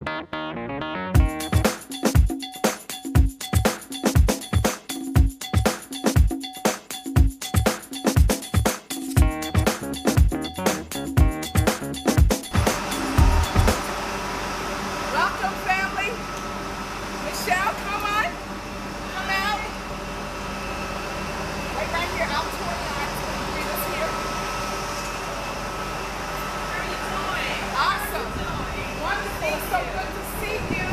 Welcome, family. Michelle, come on. Come out. Right here, out toward God. Bring us here. How are you doing? Awesome. Wonderful. So good to see you.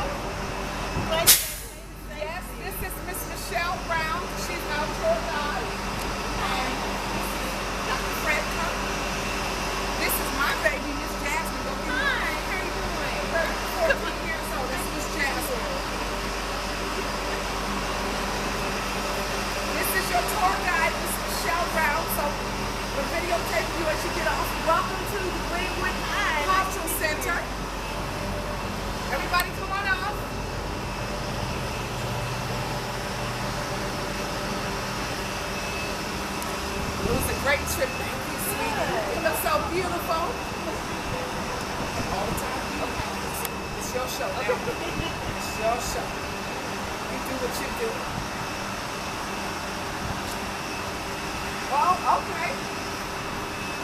Yes, this is Miss Michelle Brown. She's out toward God. And Dr. Fred, come. This is my baby, Miss Jasmine. Go get her. Hi, how are you doing? 14 years old. This is Miss Jasmine. This is your tour guide, Miss Michelle Brown. So we're videotaping you as you get off. Welcome to the Greenwood High Cultural Center. Everybody come on off. It was a great trip. Thank you, sweetie. You look so beautiful. All the time. Okay. It's your show now. It's your show. You do what you do. Well, okay.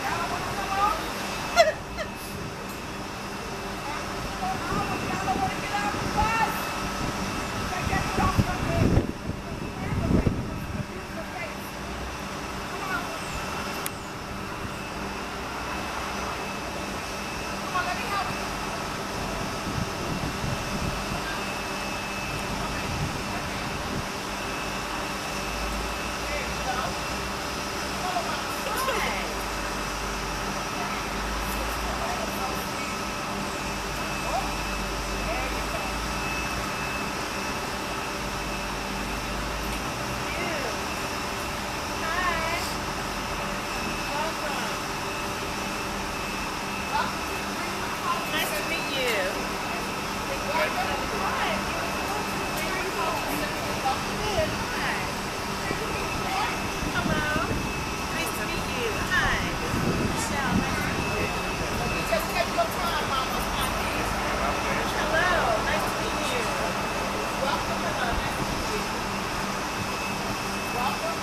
Y'all don't want to come on? Y'all don't want to get out of the bus? Take that shit off from me. Come on. Come on, let me help you. There you go. Follow my side. There you go. Hi. Welcome. Welcome to the Greenwood Cultural Nice to Center. meet you. Hello. Nice to meet you. Hi. Michelle, nice to meet you. You just take your time, Mama. Hello. Nice to meet you. Welcome. Hello. Nice to meet you. Welcome.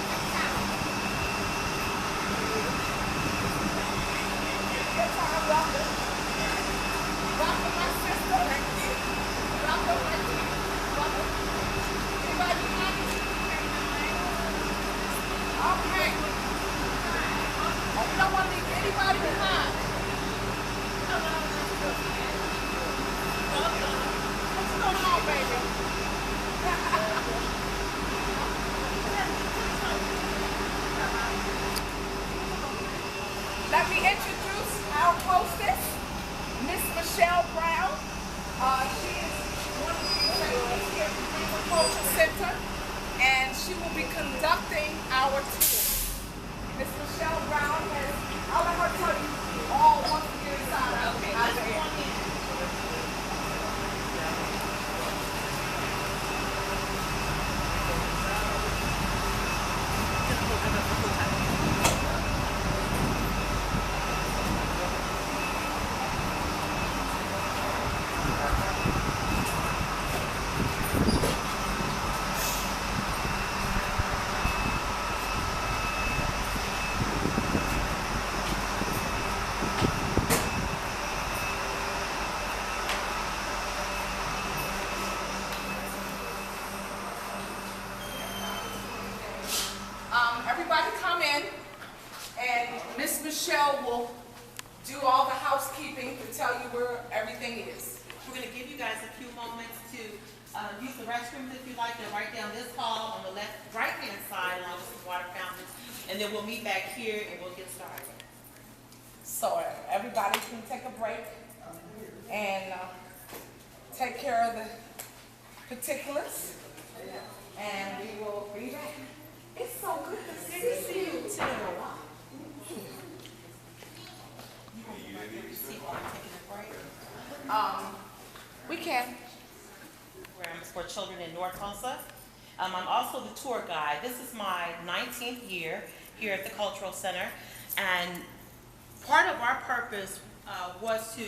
Take your time. Welcome. Welcome, my sister. Thank you. Welcome, my dear. Welcome. Anybody behind you? Okay. Oh, we don't want to leave anybody behind. What's going on, baby? Let me introduce our hostess, Miss Michelle Brown. She is one of the executives here at the Greenwood Cultural Center, and she will be conducting our tour. Miss Michelle Brown has, I'll let her tell you all once we get inside. Okay, Out let's there. go on in. Everybody come in, and Miss Michelle will do all the housekeeping to tell you where everything is. We're going to give you guys a few moments to use the restrooms if you like. They're right down this hall on the right-hand side along with some water fountains. And then we'll meet back here and we'll get started. So everybody can take a break and take care of the particulars, and we will be back. It's so good to see you too. We can. Programs for children in North Tulsa. I'm also the tour guide. This is my 19th year here at the Cultural Center, and part of our purpose was to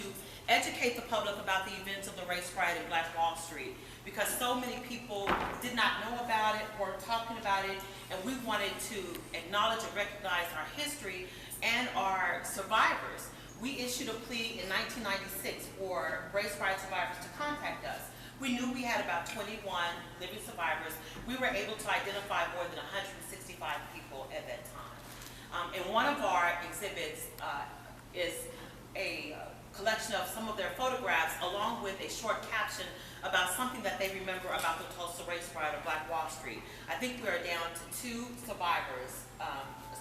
educate the public about the events of the race riot in Black Wall Street, because so many people did not know about it or talking about it, and we wanted to acknowledge and recognize our history and our survivors. We issued a plea in 1996 for race riot survivors to contact us. We knew we had about 21 living survivors. We were able to identify more than 165 people at that time. And one of our exhibits is a collection of some of their photographs along with a short caption about something that they remember about the Tulsa race riot of Black Wall Street. I think we are down to 2 survivors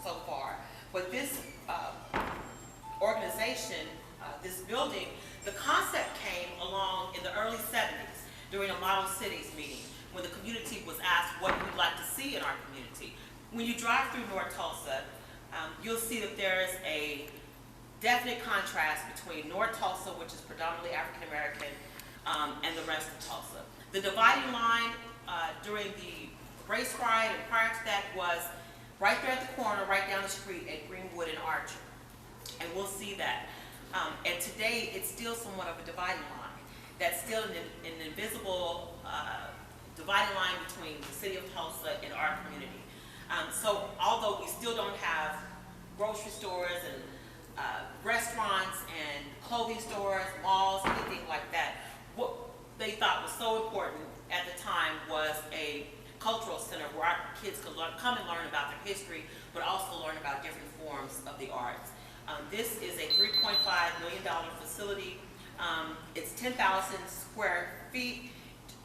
so far. But this organization, this building, the concept came along in the early 70s during a Model Cities meeting when the community was asked what we'd like to see in our community. When you drive through North Tulsa, you'll see that there is a definite contrast between North Tulsa, which is predominantly African American, and the rest of Tulsa. The dividing line during the race riot and prior to that was right there at the corner, right down the street at Greenwood and Archer. And we'll see that. And today, it's still somewhat of a dividing line. That's still an invisible dividing line between the city of Tulsa and our community. So although we still don't have grocery stores and restaurants and clothing stores, malls, anything like that, what they thought was so important at the time was a cultural center where our kids could come and learn about their history, but also learn about different forms of the arts. This is a $3.5 million facility. It's 10,000 square feet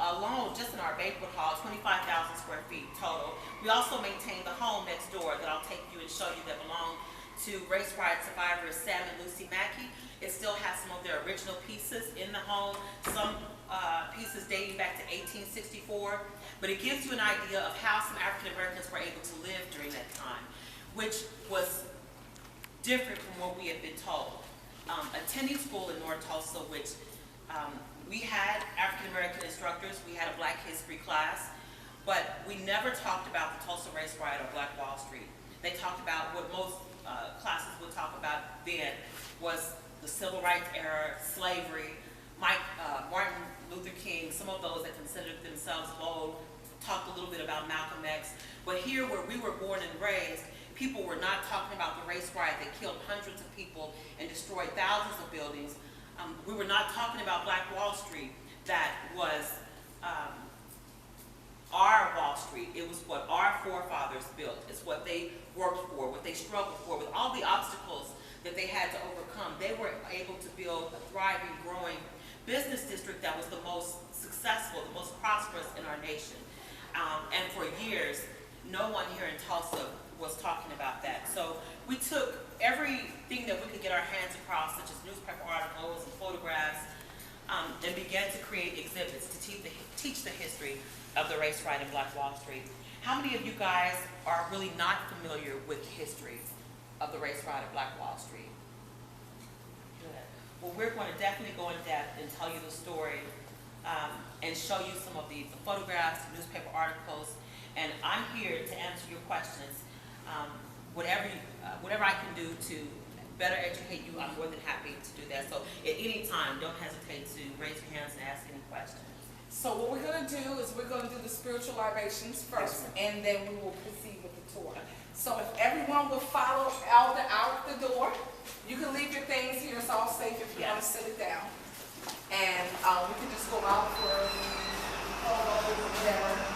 alone, just in our banquet hall, 25,000 square feet total. We also maintain the home next door that I'll take you and show you that belong to race riot survivors Sam and Lucy Mackey. It still has some of their original pieces in the home, some pieces dating back to 1864, but it gives you an idea of how some African Americans were able to live during that time, which was different from what we had been told. Attending school in North Tulsa, which we had African American instructors, we had a Black history class, but we never talked about the Tulsa race riot or Black Wall Street. They talked about what most classes would talk about then was the civil rights era, slavery, Martin Luther King, some of those that considered themselves bold, talked a little bit about Malcolm X. But here where we were born and raised, people were not talking about the race riot that killed hundreds of people and destroyed thousands of buildings. We were not talking about Black Wall Street that was our Wall Street. It was what our forefathers built. It's what they worked for, what they struggled for. With all the obstacles that they had to overcome, they were able to build a thriving, growing business district that was the most successful, the most prosperous in our nation. And for years, no one here in Tulsa was talking about that. So we took everything that we could get our hands across, such as newspaper articles and photographs, and began to create exhibits to teach the history of the race riot in Black Wall Street. How many of you guys are really not familiar with the history of the race riot of Black Wall Street? Good. Well, we're going to definitely go in depth and tell you the story and show you some of the photographs, newspaper articles, and I'm here to answer your questions. Whatever I can do to better educate you, I'm more than happy to do that. So at any time, don't hesitate to raise your hands and ask any questions. So what we're going to do is we're going to do the spiritual libations first, and then we will proceed with the tour. So if everyone will follow Elder out the door, you can leave your things here. It's all safe if you want to sit it down. And we can just go out for whatever.